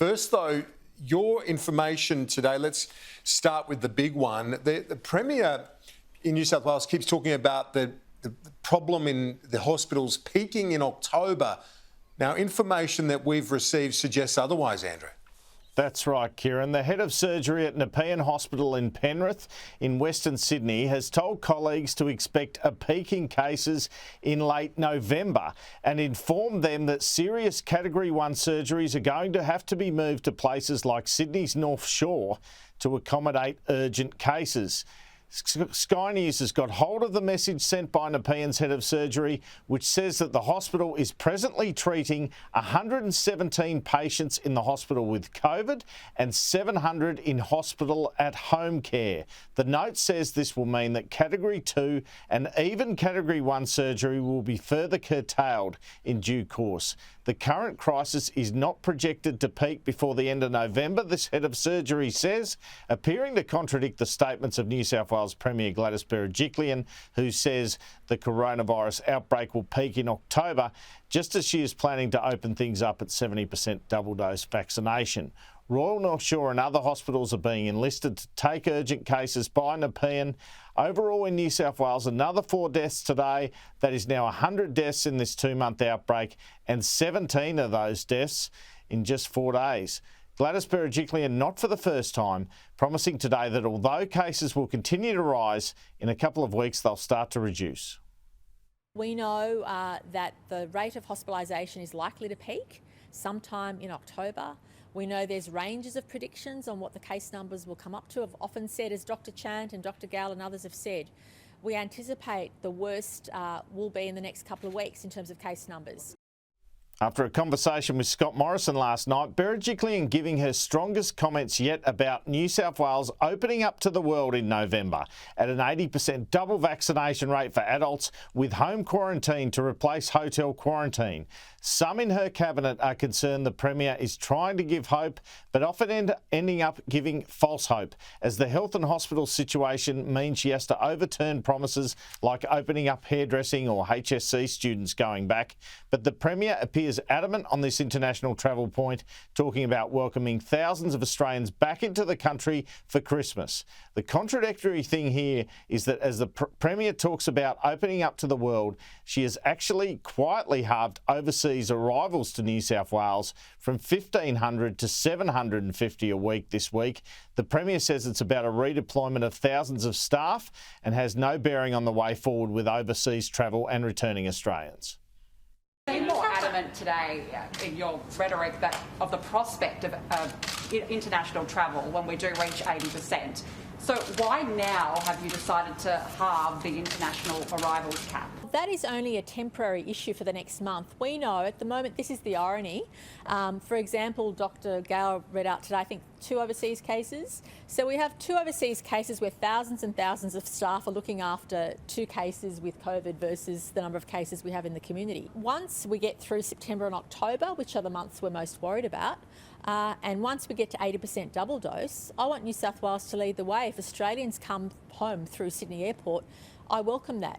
First, though, your information today, let's start with the big one. The Premier in New South Wales keeps talking about the problem in the hospitals peaking in October. Now, information that we've received suggests otherwise, Andrew. That's right, KIERAN. The head of surgery at NEPEAN Hospital in Penrith in Western Sydney has told colleagues to expect a peak in cases in late November and informed them that serious Category 1 surgeries are going to have to be moved to places like Sydney's North Shore to accommodate urgent cases. Sky News has got hold of the message sent by NEPEAN's head of surgery, which says that the hospital is presently treating 117 patients in the hospital with COVID and 700 in hospital at home care. The note says this will mean that Category 2 and even Category 1 surgery will be further curtailed in due course. The current crisis is not projected to peak before the end of November, this head of surgery says, appearing to contradict the statements of New South Wales Premier Gladys Berejiklian, who says the coronavirus outbreak will peak in October, just as she is planning to open things up at 70% double-dose vaccination. Royal North Shore and other hospitals are being enlisted to take urgent cases by NEPEAN. Overall in New South Wales, another 4 deaths today. That is now 100 deaths in this 2-month outbreak, and 17 of those deaths in just 4 days. Gladys Berejiklian, not for the first time, promising today that although cases will continue to rise, in a couple of weeks they'll start to reduce. We know that the rate of hospitalisation is likely to peak sometime in October. We know there's ranges of predictions on what the case numbers will come up to. I've often said, as Dr Chant and Dr Gall and others have said, we anticipate the worst will be in the next couple of weeks in terms of case numbers. After a conversation with Scott Morrison last night, Berejiklian giving her strongest comments yet about New South Wales opening up to the world in November at an 80% double vaccination rate for adults with home quarantine to replace hotel quarantine. Some in her cabinet are concerned the Premier is trying to give hope, but often ending up giving false hope, as the health and hospital situation means she has to overturn promises like opening up hairdressing or HSC students going back. But the Premier appears adamant on this international travel point, talking about welcoming thousands of Australians back into the country for Christmas. The contradictory thing here is that as the Premier talks about opening up to the world, she has actually quietly halved overseas arrivals to New South Wales from 1,500 to 750 a week this week. The Premier says it's about a redeployment of thousands of staff and has no bearing on the way forward with overseas travel and returning Australians. You're more adamant today in your rhetoric that of the prospect of international travel when we do reach 80%. So why now have you decided to halve the international arrivals cap? That is only a temporary issue for the next month. We know at the moment, this is the irony. For example, Dr Gale read out today, I think, 2 overseas cases. So we have 2 overseas cases where thousands and thousands of staff are looking after 2 cases with COVID versus the number of cases we have in the community. Once we get through September and October, which are the months we're most worried about, and once we get to 80% double dose, I want New South Wales to lead the way. If Australians come home through Sydney Airport, I welcome that.